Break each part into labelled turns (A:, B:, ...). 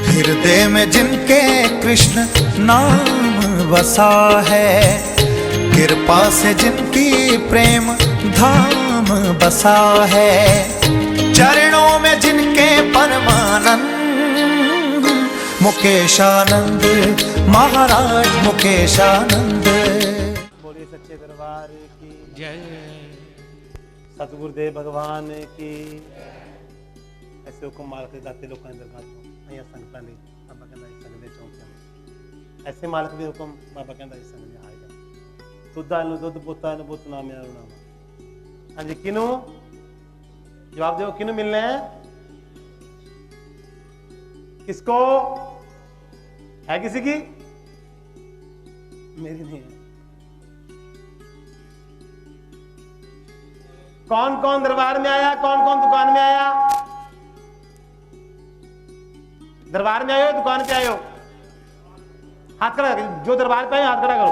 A: हृदय में जिनके कृष्ण नाम बसा है, कृपा से जिनकी प्रेम धाम बसा है, चरणों में जिनके परमानंद मुकेशानंद महाराज मुकेशानंद।
B: बोलिए सच्चे दरबार की जय, सतगुरुदेव भगवान की। ऐसे हुक्म मालक दाते लोग दरबार अं संगत ने बाबा कहता संग दे चौंकिया, ऐसे मालक के हुक्म बाबा कहता संग ने आएगा। दुद्धा नु दुद्ध पुत्ता नु पुत्त नाम मेरा नाम। हाँ जी, किनू जवाब दो, किनू मिलने हैं? किसको है? किसी की? मेरी नहीं है। कौन कौन दरबार में आया, कौन कौन दुकान में आया? दरबार में आयो, दुकान पे आयो? हाथ खड़ा करो। जो दरबार पे आए हाथ खड़ा करो,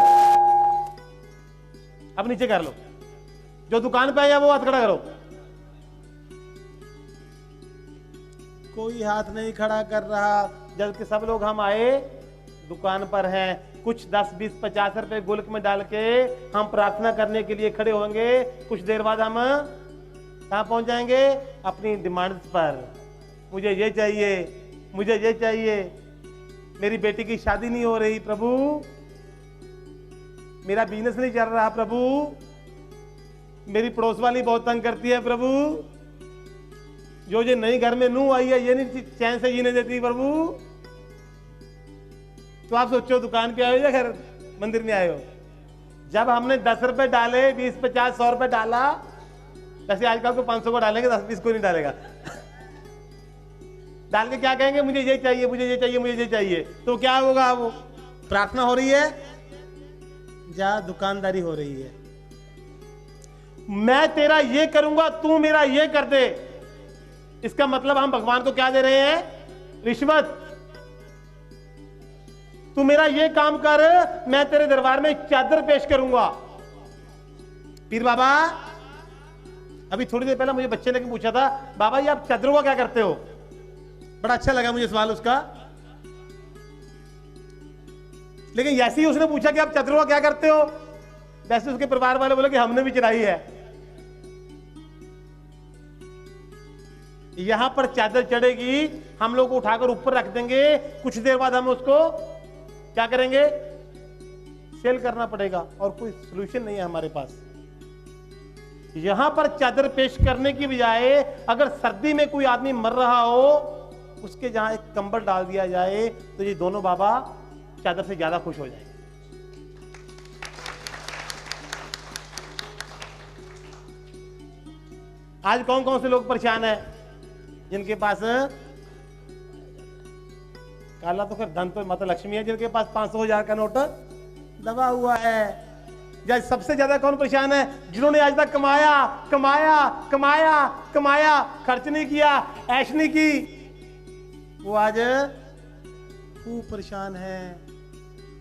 B: अब नीचे कर लो। जो दुकान पे आया वो हाथ खड़ा करो। कोई हाथ नहीं खड़ा कर रहा, जबकि सब लोग हम आए दुकान पर हैं। कुछ 10, 20, 50 रुपए गुल्क में डाल के हम प्रार्थना करने के लिए खड़े होंगे। कुछ देर बाद हम कहां पहुंच जाएंगे? अपनी डिमांड्स पर। मुझे ये चाहिए, मुझे ये चाहिए, मेरी बेटी की शादी नहीं हो रही प्रभु, मेरा बिजनेस नहीं चल रहा प्रभु, मेरी पड़ोस वाली बहुत तंग करती है प्रभु, जो नई घर में नूह आई है ये नहीं चैन से जीने देती प्रभु। तो आप सोचो दुकान पे आए हो या घर मंदिर में आए हो? जब हमने 10 रुपए डाले, 20, 50, 100 रुपए डाला, वैसे आजकल को 500 को डालेंगे, 10, 20 को नहीं डालेगा। डाल के क्या कहेंगे? मुझे ये चाहिए, मुझे ये चाहिए, मुझे ये चाहिए। तो क्या होगा? वो प्रार्थना हो रही है या दुकानदारी हो रही है? मैं तेरा ये करूंगा, तू मेरा ये कर दे। इसका मतलब हम भगवान को क्या दे रहे हैं? रिश्वत। तू मेरा ये काम कर, मैं तेरे दरबार में चादर पेश करूंगा। पीर बाबा, अभी थोड़ी देर पहले मुझे बच्चे ने पूछा था, बाबा ये आप चादरों का क्या करते हो? बड़ा अच्छा लगा मुझे सवाल उसका। लेकिन जैसे ही उसने पूछा कि आप चादरों का क्या करते हो, वैसे उसके परिवार वाले बोले कि हमने भी चढ़ाई है। यहां पर चादर चढ़ेगी, हम लोग को उठाकर ऊपर रख देंगे। कुछ देर बाद हम उसको क्या करेंगे? सेल करना पड़ेगा, और कोई सॉल्यूशन नहीं है हमारे पास। यहां पर चादर पेश करने की बजाय अगर सर्दी में कोई आदमी मर रहा हो, उसके जहां एक कंबल डाल दिया जाए, तो ये दोनों बाबा चादर से ज्यादा खुश हो जाएंगे। आज कौन कौन से लोग परेशान हैं? जिनके पास काला तो खैर धन तो माता लक्ष्मी है, जिनके पास 500,000 का नोट दबा हुआ है। या सबसे ज्यादा कौन परेशान है? जिन्होंने आज तक कमाया कमाया कमाया कमाया, खर्च नहीं किया, ऐश नहीं की, वो आज खूब परेशान है।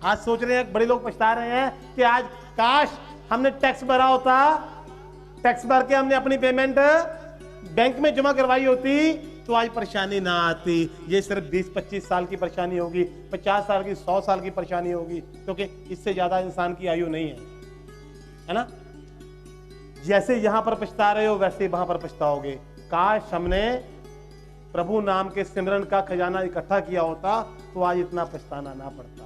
B: आज सोच रहे हैं, बड़े लोग पछता रहे हैं कि आज काश हमने टैक्स भरा होता, टैक्स भर के हमने अपनी पेमेंट बैंक में जमा करवाई होती, तो आज परेशानी ना आती। ये सिर्फ 20-25 साल की परेशानी होगी, 50 साल की, 100 साल की परेशानी होगी, क्योंकि इससे ज्यादा इंसान की आयु नहीं है ना? जैसे यहां पर पछता रहे हो, वैसे वहां पर पछताओगे। काश हमने प्रभु नाम के सिमरन का खजाना इकट्ठा किया होता, तो आज इतना पछताना ना पड़ता।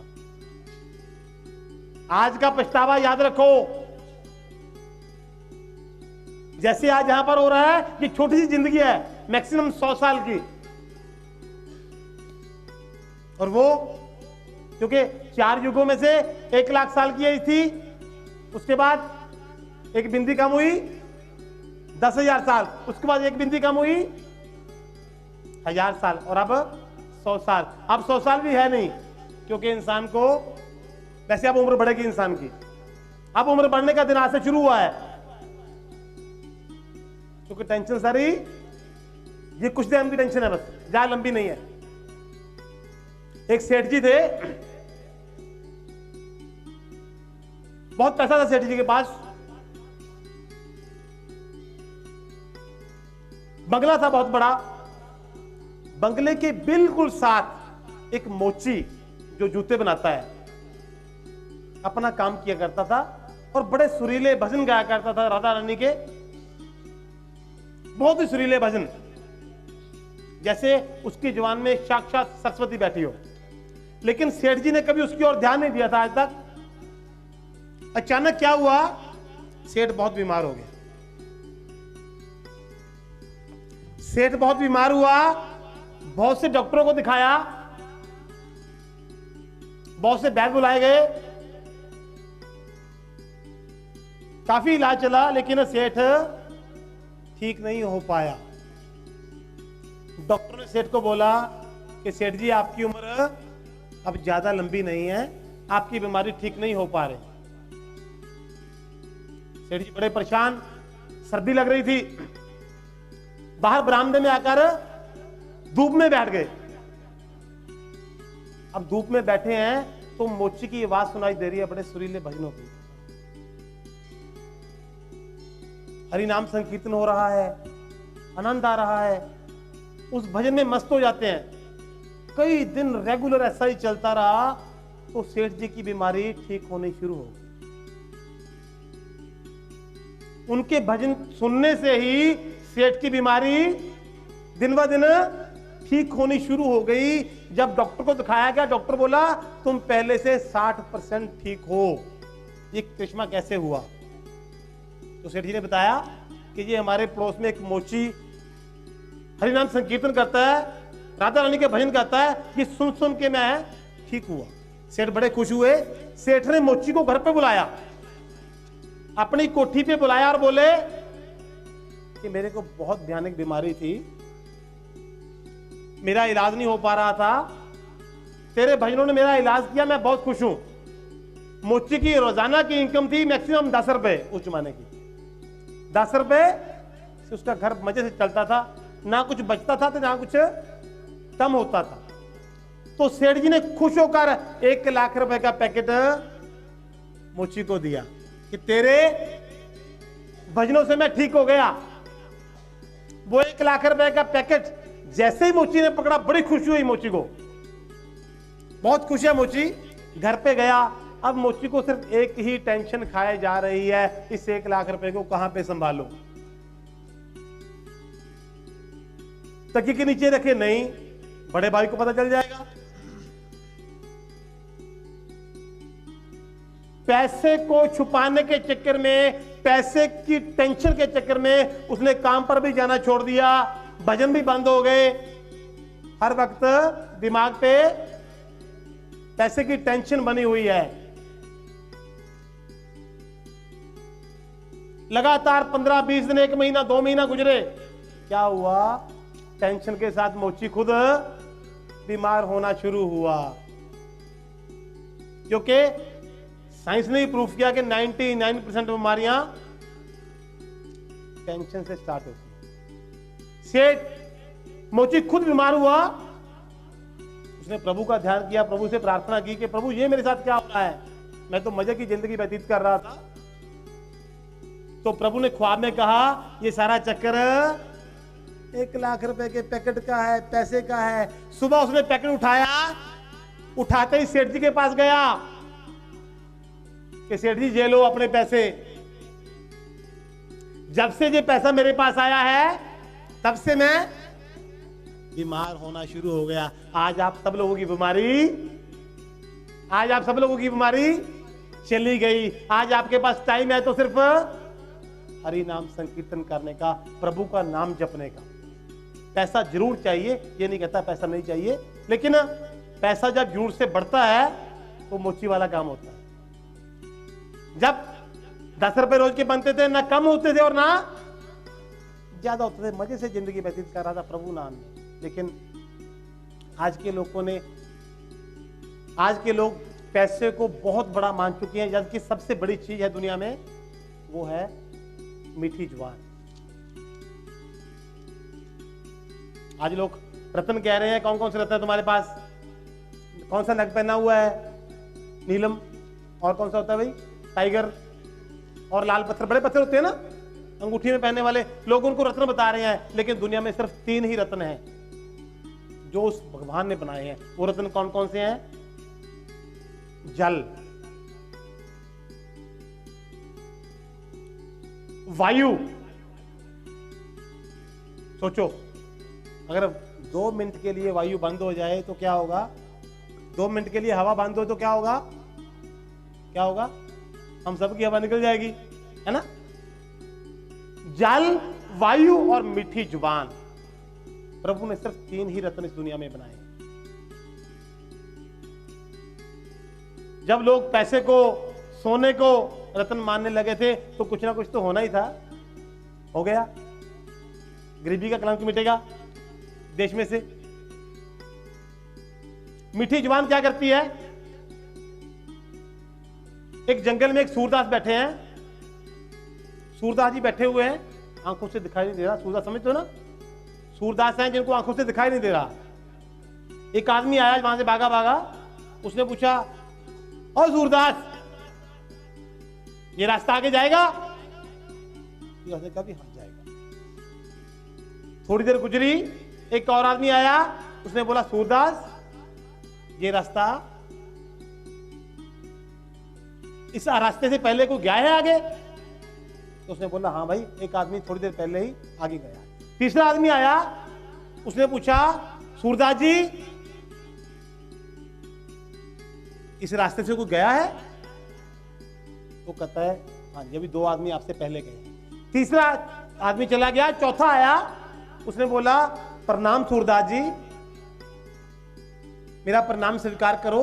B: आज का पछतावा याद रखो। जैसे आज यहां पर हो रहा है, ये छोटी सी जिंदगी है, मैक्सिमम 100 साल की, और वो क्योंकि 4 युगों में से 1 लाख साल की एज थी, उसके बाद एक बिंदी कम हुई 10,000 साल, उसके बाद एक बिंदी कम हुई 1000 साल, और अब 100 साल। अब 100 साल भी है नहीं, क्योंकि इंसान को वैसे अब उम्र बढ़ेगी इंसान की। अब उम्र बढ़ने का दिन आज से शुरू हुआ है, क्योंकि टेंशन सारी ये कुछ दिन की टेंशन है, बस ज्यादा लंबी नहीं है। एक सेठ जी थे, बहुत पैसा था सेठ जी के पास, बंगला था बहुत बड़ा। बंगले के बिल्कुल साथ एक मोची जो जूते बनाता है अपना काम किया करता था और बड़े सुरीले भजन गाया करता था राधा रानी के, बहुत ही सुरीले भजन, जैसे उसकी जुबान में साक्षात सरस्वती बैठी हो। लेकिन सेठ जी ने कभी उसकी ओर ध्यान नहीं दिया था आज तक। अचानक क्या हुआ, सेठ बहुत बीमार हो गया। सेठ बहुत बीमार हुआ, बहुत से डॉक्टरों को दिखाया, बहुत से वैद्य बुलाए गए, काफी इलाज चला, लेकिन सेठ ठीक नहीं हो पाया। डॉक्टर ने सेठ को बोला कि सेठ जी आपकी उम्र अब ज्यादा लंबी नहीं है, आपकी बीमारी ठीक नहीं हो पा रही। सेठ जी बड़े परेशान, सर्दी लग रही थी, बाहर बरामदे में आकर धूप में बैठ गए। अब धूप में बैठे हैं तो मोची की आवाज सुनाई दे रही है बड़े सुरीले भजनों की। हरि नाम संकीर्तन हो रहा है, आनंद आ रहा है, उस भजन में मस्त हो जाते हैं। कई दिन रेगुलर ऐसा ही चलता रहा तो सेठ जी की बीमारी ठीक होनी शुरू हो गई। उनके भजन सुनने से ही सेठ की बीमारी दिन ब दिन ठीक होनी शुरू हो गई। जब डॉक्टर को दिखाया गया, डॉक्टर बोला तुम पहले से 60% ठीक हो, ये करिश्मा कैसे हुआ? तो सेठ जी ने बताया कि ये हमारे पड़ोस में एक मोची हरिनाम संकीर्तन करता है, राधा रानी के भजन करता है, ये सुन सुन के मैं ठीक हुआ। सेठ बड़े खुश हुए। सेठ ने मोची को घर पे बुलाया, अपनी कोठी पे बुलाया और बोले कि मेरे को बहुत भयानक बीमारी थी, मेरा इलाज नहीं हो पा रहा था, तेरे भजनों ने मेरा इलाज किया, मैं बहुत खुश हूं। मोची की रोजाना की इनकम थी मैक्सिमम 10 रुपए उस जमाने की। 10 रुपए से उसका घर मजे से चलता था, ना कुछ बचता था तो ना कुछ कम होता था। तो सेठ जी ने खुश होकर 1 लाख रुपए का पैकेट मोची को दिया कि तेरे भजनों से मैं ठीक हो गया। वो 1 लाख रुपए का पैकेट जैसे ही मोची ने पकड़ा, बड़ी खुशी हुई मोची को, बहुत खुश है मोची। घर पे गया, अब मोची को सिर्फ एक ही टेंशन खाए जा रही है, इस 1 लाख रुपए को कहां पे संभालूं। तकिए के नीचे रखे, नहीं बड़े भाई को पता चल जाएगा। पैसे को छुपाने के चक्कर में, पैसे की टेंशन के चक्कर में उसने काम पर भी जाना छोड़ दिया, भजन भी बंद हो गए। हर वक्त दिमाग पे पैसे की टेंशन बनी हुई है। लगातार 15-20 दिन, 1 महीना, 2 महीना गुजरे। क्या हुआ? टेंशन के साथ मोची खुद बीमार होना शुरू हुआ, क्योंकि साइंस ने प्रूफ किया कि 99% बीमारियां टेंशन से स्टार्ट होती है। सेठ मोची खुद बीमार हुआ, उसने प्रभु का ध्यान किया, प्रभु से प्रार्थना की कि प्रभु ये मेरे साथ क्या हो रहा है, मैं तो मजे की जिंदगी व्यतीत कर रहा था। तो प्रभु ने ख्वाब में कहा ये सारा चक्कर 1 लाख रुपए के पैकेट का है, पैसे का है। सुबह उसने पैकेट उठाया, उठाते ही सेठ जी के पास गया कि सेठ जी ये लो अपने पैसे। जब से ये पैसा मेरे पास आया है तब से मैं बीमार होना शुरू हो गया। आज आप सब लोगों की बीमारी चली गई। आज आपके पास टाइम है तो सिर्फ हरि नाम संकीर्तन करने का, प्रभु का नाम जपने का। पैसा जरूर चाहिए, ये नहीं कहता पैसा नहीं चाहिए, लेकिन पैसा जब जरूर से बढ़ता है तो मोची वाला काम होता है। जब 10 रुपए रोज के बनते थे, ना कम होते थे और ना ज्यादा होते थे, मजे से जिंदगी व्यतीत कर रहा था प्रभु नाम में। लेकिन आज के लोग पैसे को बहुत बड़ा मान चुके हैं, जबकि सबसे बड़ी चीज है दुनिया में वो है मीठी जुबान। आज लोग रत्न कह रहे हैं, कौन कौन से रत्न है तुम्हारे पास? कौन सा नग पहना हुआ है? नीलम। और कौन सा होता है भाई? टाइगर और लाल पत्थर, बड़े पत्थर होते हैं ना अंगूठी में पहनने वाले। लोग उनको रत्न बता रहे हैं, लेकिन दुनिया में सिर्फ 3 ही रत्न हैं जो उस भगवान ने बनाए हैं। वो रत्न कौन कौन से हैं? जल, वायु। सोचो, अगर 2 मिनट के लिए वायु बंद हो जाए तो क्या होगा? 2 मिनट के लिए हवा बंद हो तो क्या होगा? क्या होगा? हम सबकी हवा निकल जाएगी, है ना? जल, वायु और मीठी जुबान, प्रभु ने सिर्फ 3 ही रत्न इस दुनिया में बनाए। जब लोग पैसे को, सोने को रत्न मानने लगे थे तो कुछ ना कुछ तो होना ही था। हो गया, गरीबी का कलंक मिटेगा देश में से। मीठी जुबान क्या करती है? एक जंगल में एक सूरदास बैठे हैं। सूरदास जी बैठे हुए हैं, आंखों से दिखाई नहीं दे रहा। सूरदास समझते हो ना? सूरदास हैं जिनको आंखों से दिखाई नहीं दे रहा। एक आदमी आया वहां से भागा भागा, उसने पूछा, ओ सूरदास, ये रास्ता आगे जाएगा? उसने कहा भी हाँ जाएगा। थोड़ी देर गुजरी, एक और आदमी आया, उसने बोला, सूरदास, ये रास्ता, इस रास्ते से पहले कोई गया है आगे? तो उसने बोला, हाँ भाई, एक आदमी थोड़ी देर पहले ही आगे गया। तीसरा आदमी आया, उसने पूछा, सूरदास जी, इस रास्ते से कोई गया है? तो कहता है, हाँ जी, अभी 2 आदमी आपसे पहले गए। तीसरा आदमी चला गया, चौथा आया, उसने बोला, प्रणाम सूरदास जी, मेरा प्रणाम स्वीकार करो।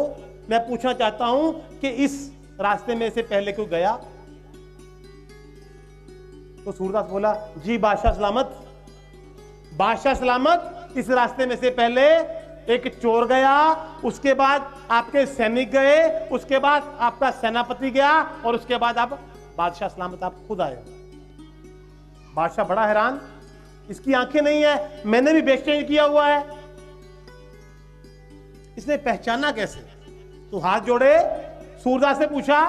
B: मैं पूछना चाहता हूं कि इस रास्ते में से पहले कोई गया? तो सूरदास बोला, जी बादशाह सलामत, बादशाह सलामत, इस रास्ते में से पहले एक चोर गया, उसके बाद आपके सैनिक गए, उसके बाद आपका सेनापति गया, और उसके बाद आप बादशाह सलामत आप खुद आए। बादशाह बड़ा हैरान, इसकी आंखें नहीं है, मैंने भी बेचैन किया हुआ है, इसने पहचाना कैसे? तो हाथ जोड़े, सूरदास से पूछा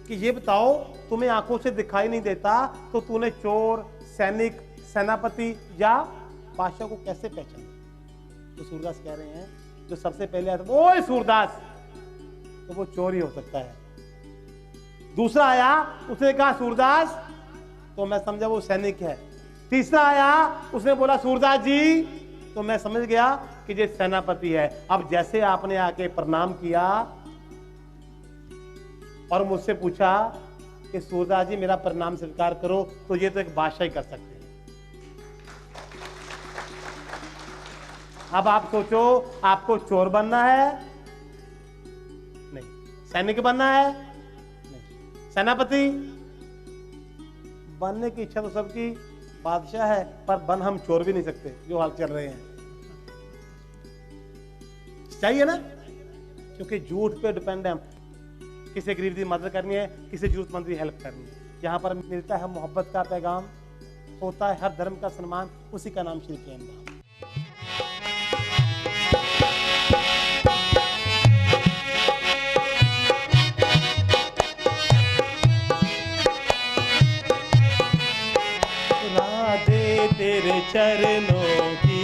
B: कि ये बताओ, तुम्हें आंखों से दिखाई नहीं देता तो तूने चोर, सैनिक, सेनापति या बादशाह को कैसे पहचाना? तो सूरदास कह रहे हैं, जो सबसे पहले आया था, ओए सूरदास, तो वो चोर ही हो सकता है। दूसरा आया, उसने कहा सूरदास, तो मैं समझा वो सैनिक है। तीसरा आया, उसने बोला सूरदास जी, तो मैं समझ गया कि ये सेनापति है। अब जैसे आपने आके प्रणाम किया और मुझसे पूछा कि सूरदास जी मेरा प्रणाम स्वीकार करो, तो ये तो एक बादशाह ही कर सकते हैं। अब आप सोचो, आपको चोर बनना है? नहीं। सैनिक बनना है? नहीं। सेनापति बनने की इच्छा तो सबकी, बादशाह है, पर बन हम चोर भी नहीं सकते जो हाल चल रहे हैं। चाहिए ना, क्योंकि झूठ पे डिपेंड है हम। किसी गरीब की मदद करनी है, किसी जरूरतमंद की हेल्प करनी है। यहाँ पर मिलता है मोहब्बत का पैगाम, होता है हर धर्म का सम्मान, उसी का नाम श्री प्रेम धाम। राधे तेरे चरणों की,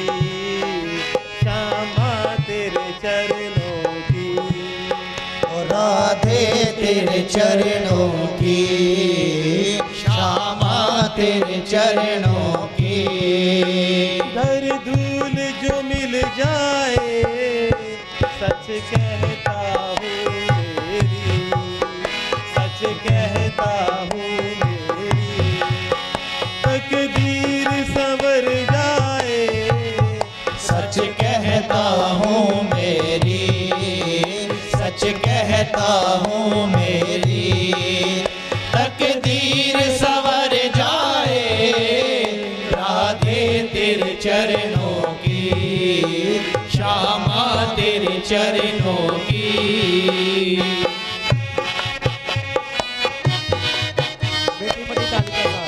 B: श्यामा तेरे चरणों की,
C: राधे तेरे चरणों की, श्यामा तेरे चरणों की।
B: दर धूल जो मिल जाए, सच कहता हूँ मेरी, सच कहता हूँ मेरी, तकदीर संवर जाए,
C: सच कहता हूँ मेरी, सच कहता हूँ मेरी, तकदीर संवर जाए, राधे तेरे चरणों की, श्यामा तेरे चरणों की।
B: बेटी बड़ी ताली के साथ।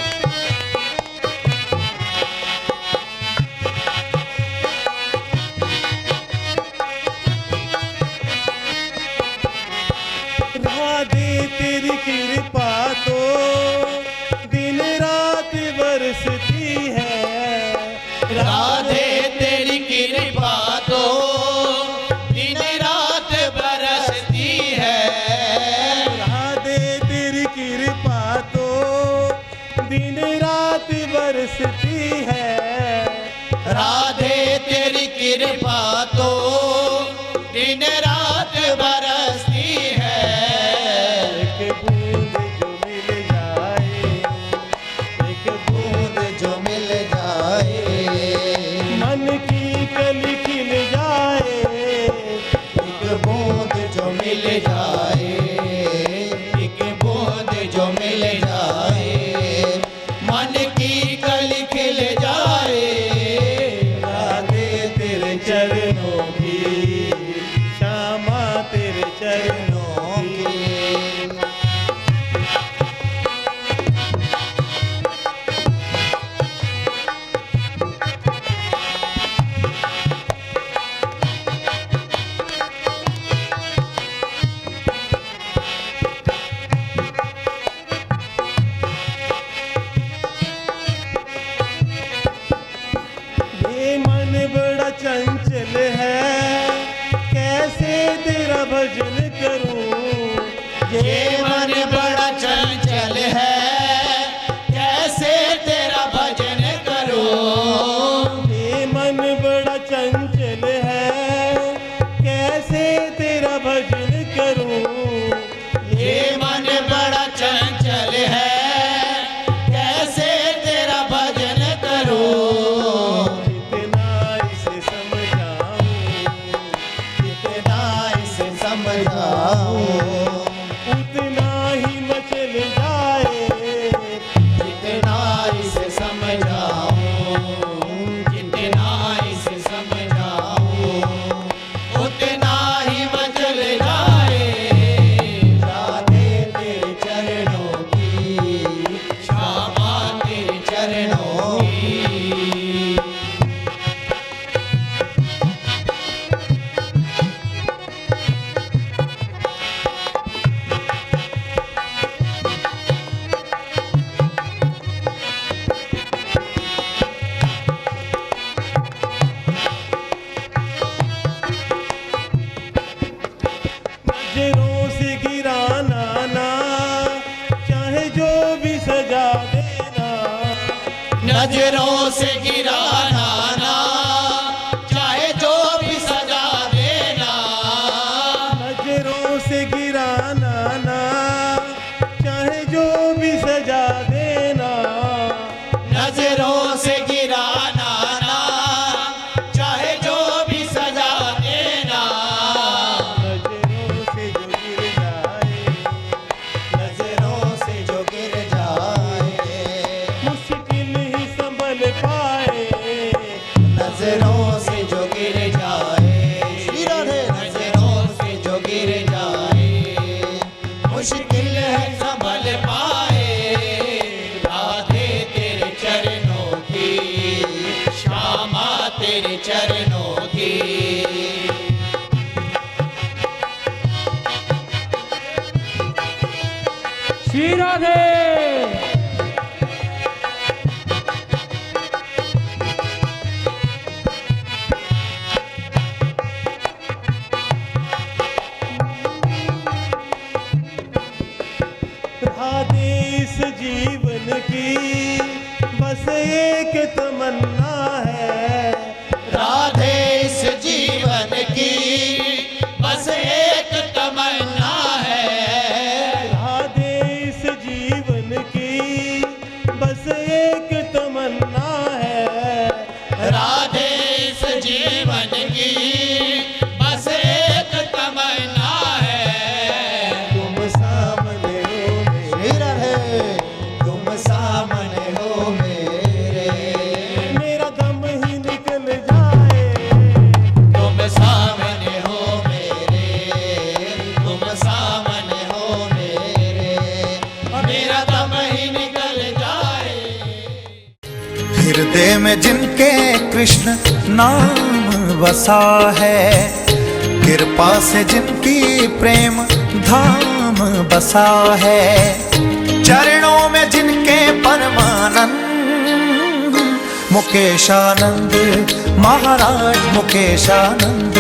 B: राधे तेरी कृपा तो दिन रात बरसती है,
C: राधे तेरी कृपा
B: भजन करूं,
C: ये मन बड़ा चंचल है, कैसे तेरा भजन करूं।
B: ये मन बड़ा चंचल है, कैसे तेरा भजन करूं।
C: ये मन बड़ा चंचल है, कैसे तेरा भजन करूं।
B: जितना इसे समझाऊं,
C: जितना इसे समझाऊं,
B: उतना ही मचल जाए।
C: जितना इसे समझाऊं, जितना इसे समझाऊं, उतना ही मचल जाए। राधे तेरे चरणों की, श्यामा तेरे चरणों की।
B: नजरों से गिराना ना, चाहे जो भी सजा देना।
C: नजरों से गिराना ना, चाहे जो भी सजा देना।
B: नजरों से गिराना ना, चाहे जो भी सजा देना।
C: नजरों से गिराना ना, चाहे जो भी सजा देना।
B: नजरों से जो गिर जाए,
C: नजरों से जो गिर जाए,
B: मुश्किल ही संभल पाए।
C: नजरों से जो गिर जाए, श्री राधे। नजरों से जो गिर जाए, मुश्किल है संभल पाए। राधे तेरे चरणों की, श्यामा तेरे चरणों की।
B: श्री राधे। राधे इस जीवन की बस एक तमन्ना है।
C: राधे इस जीवन की बस एक तमन्ना है।
B: राधे इस जीवन की बस एक तमन्ना है।
C: राधे इस जीवन की बस एक तमन्ना है।
B: तुम सामने हो मेरे,
C: तुम सामने हो मेरे,
B: मेरा दम ही निकल जाए।
C: तुम सामने हो मेरे, तुम सामने हो मेरे, मेरा दम ही निकल जाए।
A: हृदय में जिनके कृष्ण नाम बसा है, कृपा से जिनकी प्रेम धाम बसा है, चरणों में जिनके परमानंद मुकेशानंद महाराज मुकेशानंद।